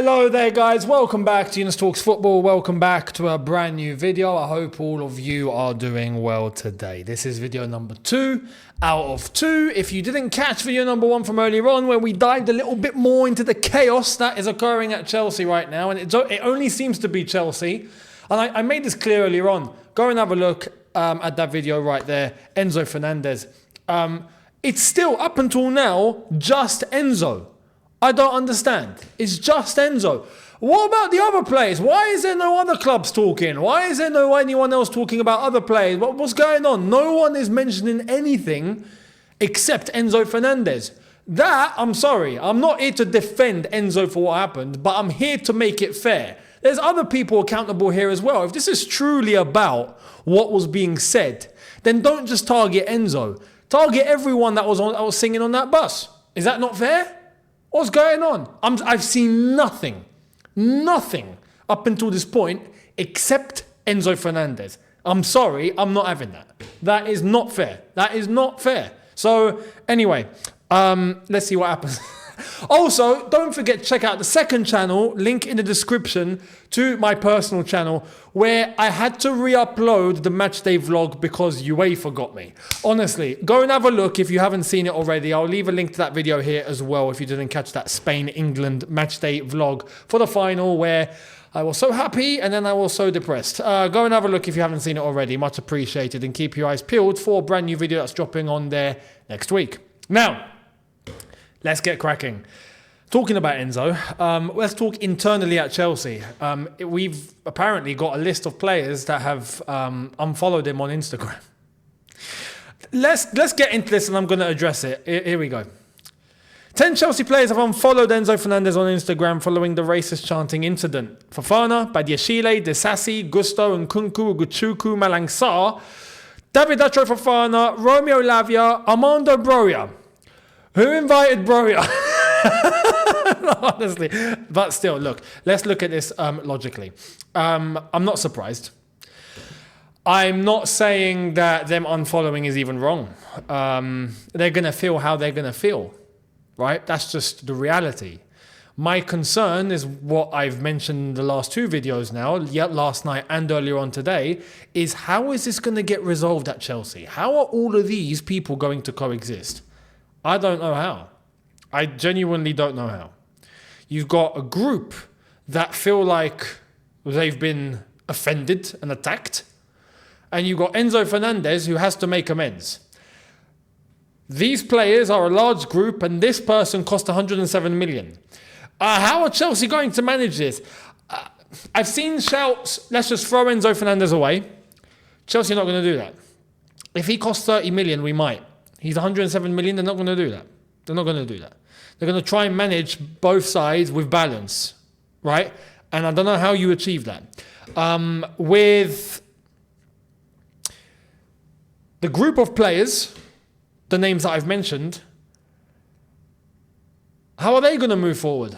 Hello there guys, welcome back to Younes Talks Football, welcome back to a brand new video. I hope all of you are doing well today. This is video number 2 out of 2. If you didn't catch video number 1 from earlier on, where we dived a little bit more into the chaos that is occurring at Chelsea right now, and it only seems to be Chelsea, and I made this clear earlier on. Go and have a look at that video right there, Enzo Fernandez. It's still, up until now, just Enzo. I don't understand. It's just Enzo. What about the other players? Why is there no other clubs talking? Why is there no anyone else talking about other players? What's going on? No one is mentioning anything except Enzo Fernandez. That, I'm sorry, I'm not here to defend Enzo for what happened, but I'm here to make it fair. There's other people accountable here as well. If this is truly about what was being said, then don't just target Enzo. Target everyone that was singing on that bus. Is that not fair? What's going on? I've seen nothing up until this point except Enzo Fernandez. I'm sorry, I'm not having that. That is not fair. That is not fair. So anyway, let's see what happens. Also, don't forget to check out the second channel, link in the description, to my personal channel, where I had to re-upload the matchday vlog because UEFA got me. Honestly, go and have a look if you haven't seen it already. I'll leave a link to that video here as well if you didn't catch that Spain-England matchday vlog for the final, where I was so happy and then I was so depressed. Go and have a look if you haven't seen it already. Much appreciated, and keep your eyes peeled for a brand new video that's dropping on there next week. Now, let's get cracking. Talking about Enzo, let's talk internally at Chelsea. We've apparently got a list of players that have unfollowed him on Instagram. Let's get into this, and I'm going to address it. Here we go. 10 Chelsea players have unfollowed Enzo Fernandez on Instagram following the racist chanting incident. Fofana, Badiashile, Desassi, Gusto, Nkunku, Uguchuku, Malang Sarr, David Atro Fofana, Romeo Lavia, Armando Broja. Who invited Broja? Honestly, but still, look, let's look at this logically. I'm not surprised. I'm not saying that them unfollowing is even wrong. They're going to feel how they're going to feel, right? That's just the reality. My concern is what I've mentioned in the last 2 videos now, yet last night and earlier on today, is how is this going to get resolved at Chelsea? How are all of these people going to coexist? I don't know how. I genuinely don't know how. You've got a group that feel like they've been offended and attacked, and you've got Enzo Fernandez who has to make amends. These players are a large group, and this person cost 107 million. How are Chelsea going to manage this? I've seen shouts, let's just throw Enzo Fernandez away. Chelsea are not going to do that. If he costs 30 million, we might. He's 107 million, they're not going to do that. They're not going to do that. They're going to try and manage both sides with balance, right? And I don't know how you achieve that. With the group of players, the names that I've mentioned, how are they going to move forward?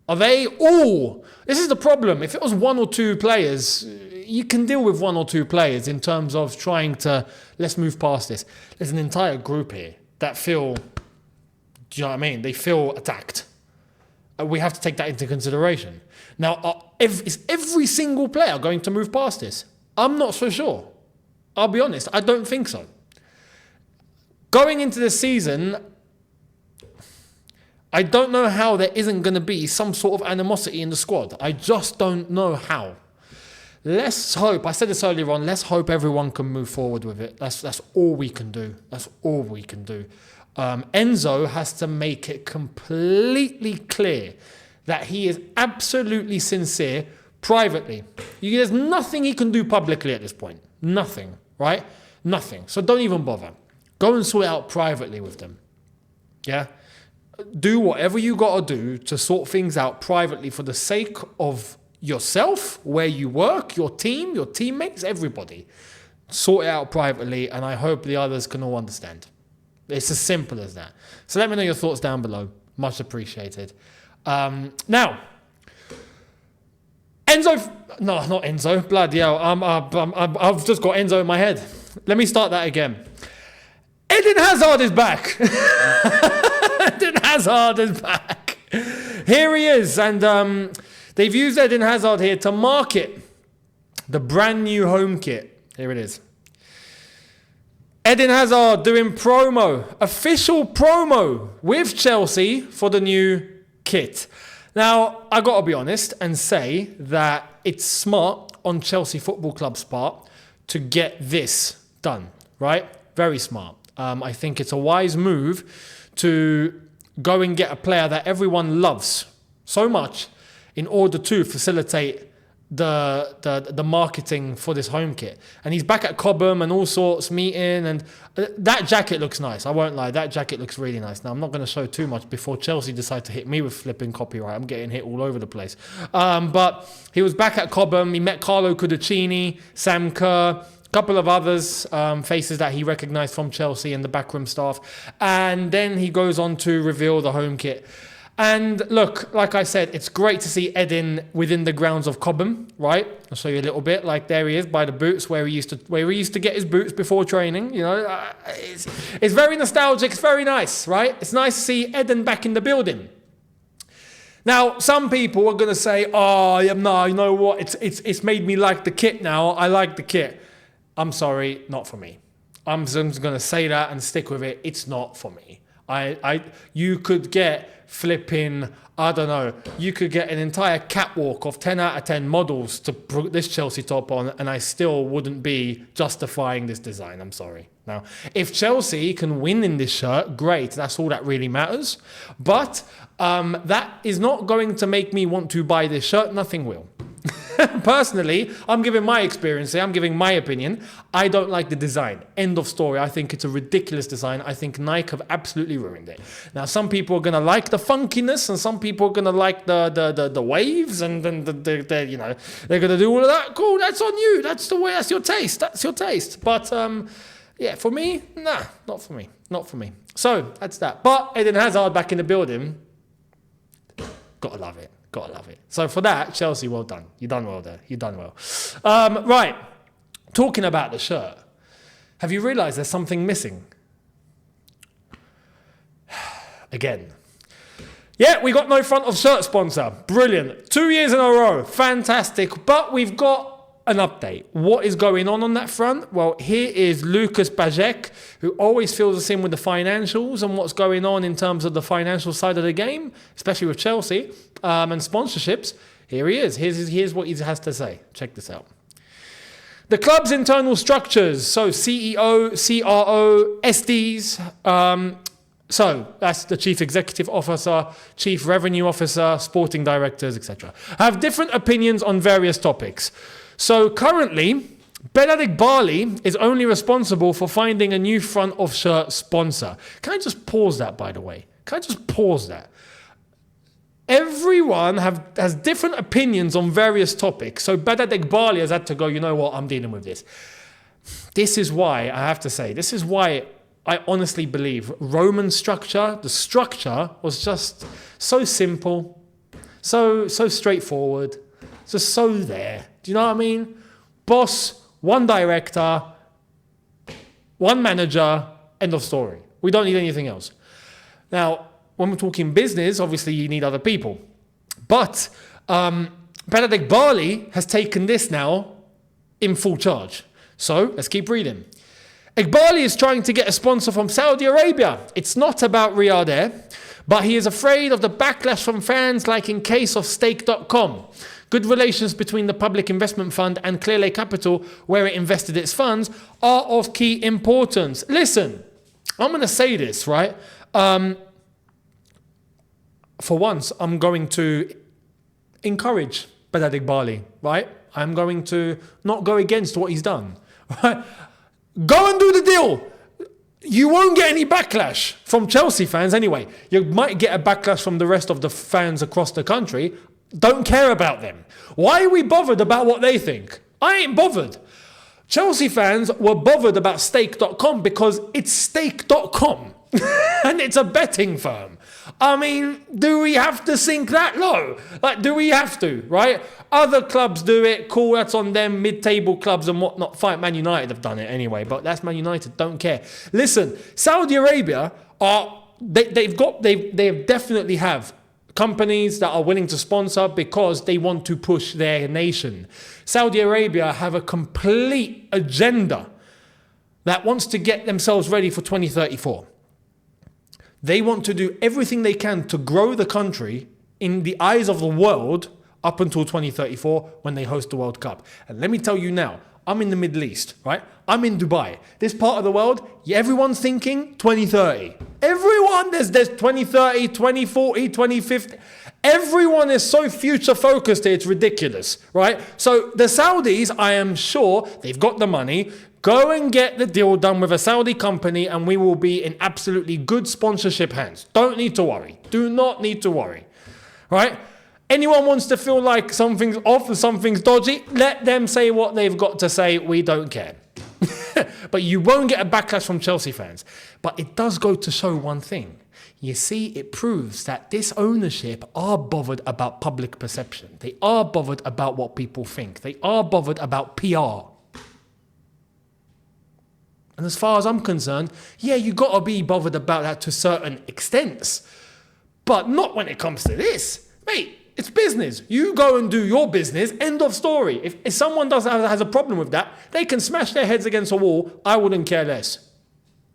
Are they all... This is the problem. If it was 1 or 2 players, you can deal with 1 or 2 players in terms of trying to, let's move past this. There's an entire group here that feel... Do you know what I mean? They feel attacked. We have to take that into consideration. Now, is every single player going to move past this? I'm not so sure. I'll be honest. I don't think so. Going into this season, I don't know how there isn't going to be some sort of animosity in the squad. I just don't know how. Let's hope, I said this earlier on, let's hope everyone can move forward with it. That's all we can do. That's all we can do. Enzo has to make it completely clear that he is absolutely sincere privately. There's nothing he can do publicly at this point. Nothing, right? Nothing. So don't even bother. Go and sort it out privately with them. Yeah? Do whatever you got to do to sort things out privately for the sake of yourself, where you work, your team, your teammates, everybody. Sort it out privately, and I hope the others can all understand. It's as simple as that. So let me know your thoughts down below. Much appreciated. Now, Enzo... No, not Enzo. Bloody hell. I've just got Enzo in my head. Let me start that again. Eden Hazard is back. Eden Hazard is back. Here he is. And they've used Eden Hazard here to market the brand new home kit. Here it is. Eden Hazard doing official promo with Chelsea for the new kit. Now, I got to be honest and say that it's smart on Chelsea Football Club's part to get this done, right? Very smart. I think it's a wise move to go and get a player that everyone loves so much in order to facilitate the marketing for this home kit. And he's back at Cobham and all sorts, meeting, and that jacket looks nice. I won't lie, that jacket looks really nice. Now, I'm not going to show too much before Chelsea decide to hit me with flipping copyright. I'm getting hit all over the place. But he was back at Cobham. He met Carlo Cudicini, Sam Kerr, a couple of others, faces that he recognised from Chelsea and the backroom staff. And then he goes on to reveal the home kit. And look, like I said, it's great to see Eden within the grounds of Cobham, right? I'll show you a little bit. Like there he is by the boots, where he used to get his boots before training. You know, it's very nostalgic. It's very nice, right? It's nice to see Eden back in the building. Now, some people are going to say, "Oh, yeah, no, you know what? It's made me like the kit now. I like the kit." I'm sorry, not for me. I'm just going to say that and stick with it. It's not for me. You could get flipping, I don't know, you could get an entire catwalk of 10 out of 10 models to put this Chelsea top on, and I still wouldn't be justifying this design. I'm sorry. Now, if Chelsea can win in this shirt, great. That's all that really matters. But that is not going to make me want to buy this shirt. Nothing will. Personally, I'm giving my experience here. I'm giving my opinion. I don't like the design. End of story. I think it's a ridiculous design. I think Nike have absolutely ruined it. Now, some people are going to like the funkiness, and some people are going to like the waves, and then you know, they're going to do all of that. Cool, that's on you. That's the way. That's your taste. That's your taste. But yeah, for me, nah, not for me. Not for me. So that's that. But Eden Hazard back in the building. Gotta love it. Gotta love it. So for that, Chelsea, well done. You done well there. You done well. Right. Talking about the shirt. Have you realised there's something missing? Again. Yeah, we got no front of shirt sponsor. Brilliant. 2 years in a row. Fantastic. But we've got an update. What is going on that front? Well, here is Lucas Bajek, who always fills us in with the financials and what's going on in terms of the financial side of the game, especially with Chelsea and sponsorships. Here he is. Here's what he has to say. Check this out. The club's internal structures, so CEO, CRO, SDs, so that's the Chief Executive Officer, Chief Revenue Officer, Sporting Directors, etc., have different opinions on various topics. So currently, Eghbali is only responsible for finding a new front of shirt sponsor. Can I just pause that, by the way? Can I just pause that? Everyone has different opinions on various topics. So Eghbali has had to go, you know what, I'm dealing with this. This is why, I have to say, this is why I honestly believe Roman structure, the structure was just so simple, so straightforward, just so there. Do you know what I mean? Boss, one director, one manager, end of story. We don't need anything else. Now, when we're talking business, obviously you need other people. But Eghbali has taken this now in full charge. So let's keep reading. Eghbali is trying to get a sponsor from Saudi Arabia. It's not about Riyadh Air, but he is afraid of the backlash from fans like in case of Stake.com. Good relations between the Public Investment Fund and Clearlake Capital, where it invested its funds, are of key importance. Listen, I'm going to say this, right? For once, I'm going to encourage Eghbali, right? I'm going to not go against what he's done, right? Go and do the deal. You won't get any backlash from Chelsea fans anyway. You might get a backlash from the rest of the fans across the country. Don't care about them. Why are we bothered about what they think? I ain't bothered. Chelsea fans were bothered about Stake.com because it's Stake.com and it's a betting firm. I mean, do we have to sink that low? Like, do we have to, right? Other clubs do it. Cool, that's on them. Mid-table clubs and whatnot. Fine, Man United have done it anyway, but that's Man United. Don't care. Listen, Saudi Arabia they definitely have companies that are willing to sponsor because they want to push their nation. Saudi Arabia have a complete agenda that wants to get themselves ready for 2034. They want to do everything they can to grow the country in the eyes of the world up until 2034 when they host the World Cup. And let me tell you now, I'm in the Middle East, right? I'm in Dubai. This part of the world, everyone's thinking 2030. Everyone, there's 2030, 2040, 2050. Everyone is so future focused that it's ridiculous, right? So the Saudis, I am sure they've got the money. Go and get the deal done with a Saudi company and we will be in absolutely good sponsorship hands. Don't need to worry. Do not need to worry, right? Anyone wants to feel like something's off or something's dodgy, let them say what they've got to say. We don't care. But you won't get a backlash from Chelsea fans. But it does go to show one thing. You see, it proves that this ownership are bothered about public perception. They are bothered about what people think. They are bothered about PR. And as far as I'm concerned, yeah, you got to be bothered about that to certain extents. But not when it comes to this. Mate, it's business. You go and do your business. End of story. If someone has a problem with that, they can smash their heads against a wall. I wouldn't care less.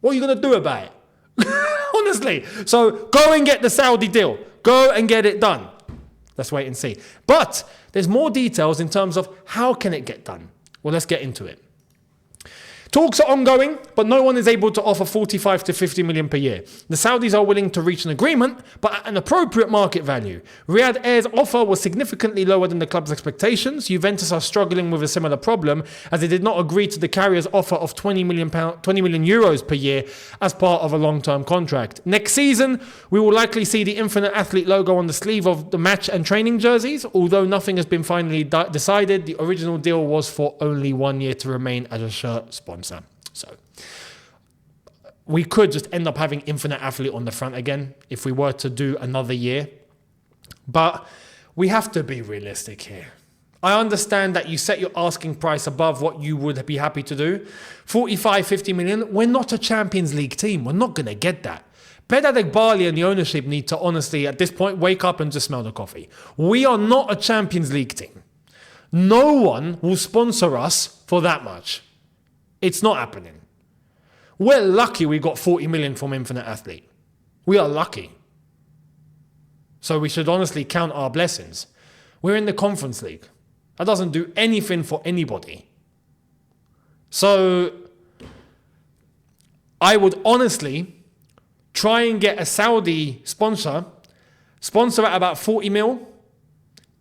What are you going to do about it? Honestly. So go and get the Saudi deal. Go and get it done. Let's wait and see. But there's more details in terms of how can it get done. Well, let's get into it. Talks are ongoing, but no one is able to offer 45 to 50 million per year. The Saudis are willing to reach an agreement, but at an appropriate market value. Riyadh Air's offer was significantly lower than the club's expectations. Juventus are struggling with a similar problem, as they did not agree to the carrier's offer of 20 million euros per year as part of a long-term contract. Next season, we will likely see the Infinite Athlete logo on the sleeve of the match and training jerseys. Although nothing has been finally decided, the original deal was for only 1 year to remain as a shirt sponsor. So we could just end up having Infinite Athlete on the front again if we were to do another year. But we have to be realistic here. I understand that you set your asking price above what you would be happy to do. 45, 50 million. We're not a Champions League team. We're not going to get that. Eghbali and the ownership need to honestly, at this point, wake up and just smell the coffee. We are not a Champions League team. No one will sponsor us for that much. It's not happening. We're lucky we got 40 million from Infinite Athlete. We are lucky. So we should honestly count our blessings. We're in the Conference League. That doesn't do anything for anybody. So I would honestly try and get a Saudi sponsor at about 40 mil.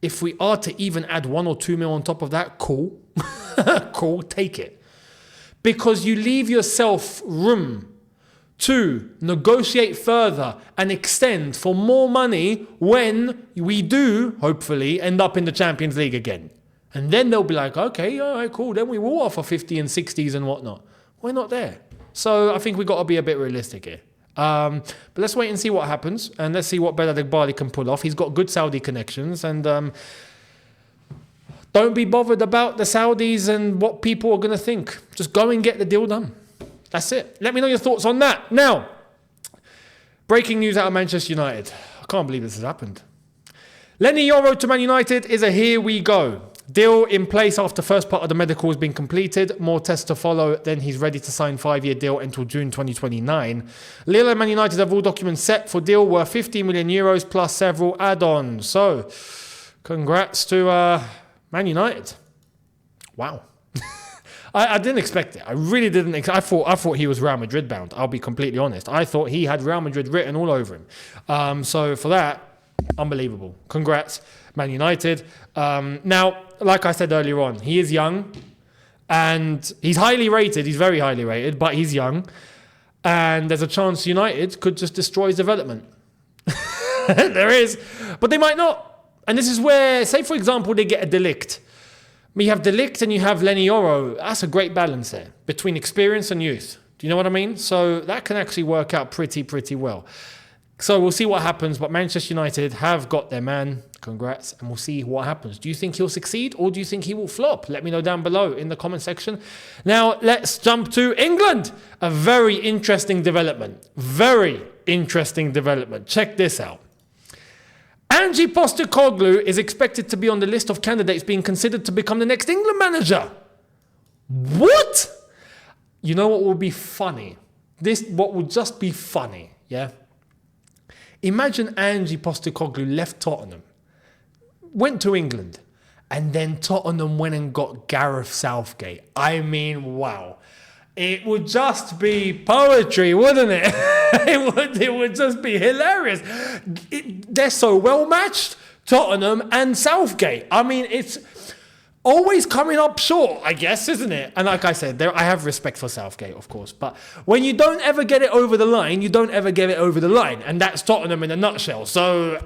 If we are to even add 1 or 2 mil on top of that, cool. Cool, take it. Because you leave yourself room to negotiate further and extend for more money when we do, hopefully, end up in the Champions League again. And then they'll be like, okay, all right, cool. Then we will offer 50 and 60s and whatnot. We're not there. So I think we've got to be a bit realistic here. But let's wait and see what happens. And let's see what Eghbali can pull off. He's got good Saudi connections. And don't be bothered about the Saudis and what people are going to think. Just go and get the deal done. That's it. Let me know your thoughts on that. Now, breaking news out of Manchester United. I can't believe this has happened. Leny Yoro to Man United is a here we go. Deal in place after first part of the medical has been completed. More tests to follow. Then he's ready to sign 5-year deal until June 2029. Lille and Man United have all documents set for deal worth 50 million euros plus several add-ons. So, congrats to Man United. Wow. I didn't expect it. I really didn't. I thought he was Real Madrid bound. I'll be completely honest. I thought he had Real Madrid written all over him. So for that, unbelievable. Congrats, Man United. Now, like I said earlier on, he is young and he's highly rated. He's very highly rated, but he's young. And there's a chance United could just destroy his development. There is. But they might not. And this is where, say for example, they get a De Ligt. You have De Ligt and you have Leny Yoro. That's a great balance there between experience and youth. Do you know what I mean? So that can actually work out pretty well. So we'll see what happens. But Manchester United have got their man. Congrats. And we'll see what happens. Do you think he'll succeed or do you think he will flop? Let me know down below in the comment section. Now let's jump to England. A very interesting development. Very interesting development. Check this out. Ange Postecoglou is expected to be on the list of candidates being considered to become the next England manager. What? You know what would be funny? What would just be funny, yeah? Imagine Ange Postecoglou left Tottenham, went to England, and then Tottenham went and got Gareth Southgate. I mean, wow. It would just be poetry, wouldn't it? It would just be hilarious. They're so well matched, Tottenham and Southgate. I mean, it's always coming up short, I guess, isn't it? And like I said, I have respect for Southgate, of course. But when you don't ever get it over the line, you don't ever get it over the line. And that's Tottenham in a nutshell. So,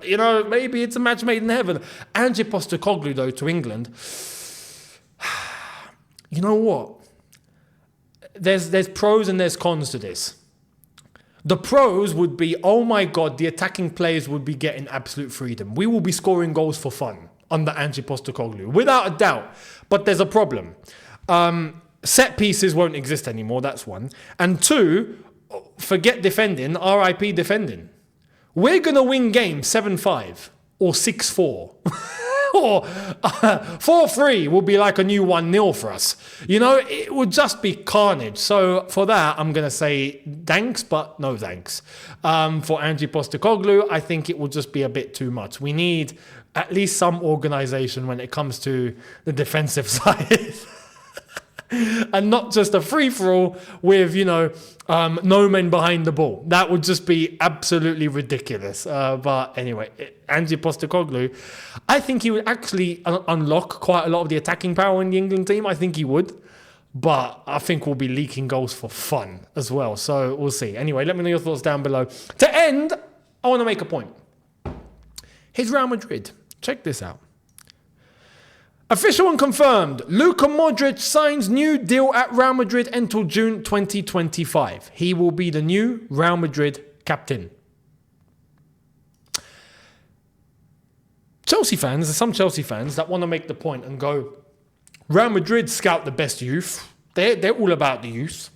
maybe it's a match made in heaven. Ange Postecoglou, though, to England. You know what? There's pros and there's cons to this. The pros would be, oh my God, the attacking players would be getting absolute freedom. We will be scoring goals for fun under Ange Postecoglou, without a doubt. But there's a problem. Set pieces won't exist anymore, that's one. And two, forget defending, RIP defending. We're going to win games 7-5 or 6-4. Or 4-3 will be like a new 1-0 for us. It would just be carnage. So for that, I'm going to say thanks, but no thanks. For Ange Postecoglou, I think it will just be a bit too much. We need at least some organisation when it comes to the defensive side. And not just a free-for-all with, no men behind the ball. That would just be absolutely ridiculous. But anyway, Ange Postecoglou, I think he would actually unlock quite a lot of the attacking power in the England team. I think he would. But I think we'll be leaking goals for fun as well. So we'll see. Anyway, let me know your thoughts down below. To end, I want to make a point. Here's Real Madrid. Check this out. Official and confirmed, Luka Modric signs new deal at Real Madrid until June 2025. He will be the new Real Madrid captain. There's some Chelsea fans that want to make the point and go, Real Madrid scout the best youth. They're all about the youth.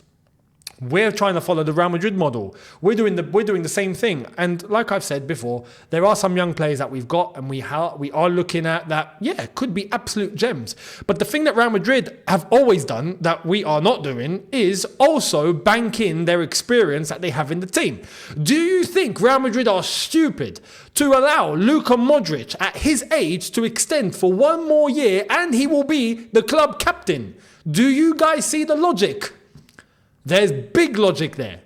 We're trying to follow the Real Madrid model. We're doing the same thing. And like I've said before, there are some young players that we've got and we are looking at that, could be absolute gems. But the thing that Real Madrid have always done that we are not doing is also bank in their experience that they have in the team. Do you think Real Madrid are stupid to allow Luka Modric at his age to extend for one more year and he will be the club captain? Do you guys see the logic? There's big logic there.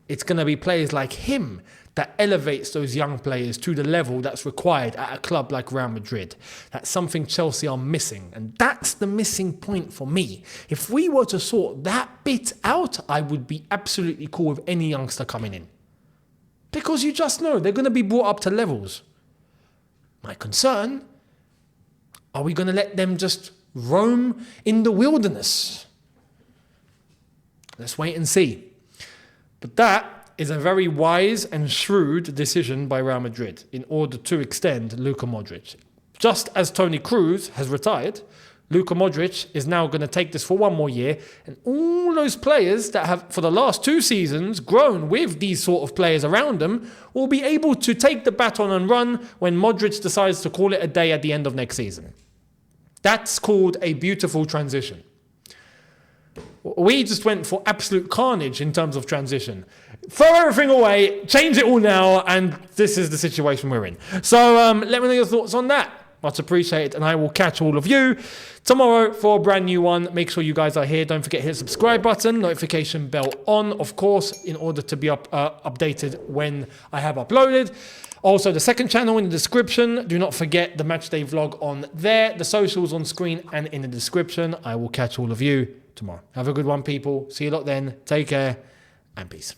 It's going to be players like him that elevates those young players to the level that's required at a club like Real Madrid. That's something Chelsea are missing. And that's the missing point for me. If we were to sort that bit out, I would be absolutely cool with any youngster coming in. Because you just know they're going to be brought up to levels. My concern, are we going to let them just roam in the wilderness? Let's wait and see. But that is a very wise and shrewd decision by Real Madrid in order to extend Luka Modric. Just as Toni Kroos has retired, Luka Modric is now going to take this for one more year. And all those players that have, for the last 2 seasons, grown with these sort of players around them will be able to take the baton and run when Modric decides to call it a day at the end of next season. That's called a beautiful transition. We just went for absolute carnage in terms of transition. Throw everything away, change it all now, and this is the situation we're in. So let me know your thoughts on that. Much appreciated, and I will catch all of you tomorrow for a brand new one. Make sure you guys are here. Don't forget to hit the subscribe button, notification bell on, of course, in order to be updated when I have uploaded. Also, the second channel in the description. Do not forget the matchday vlog on there. The socials on screen and in the description. I will catch all of you tomorrow. Have a good one, people. See you lot then. Take care and peace.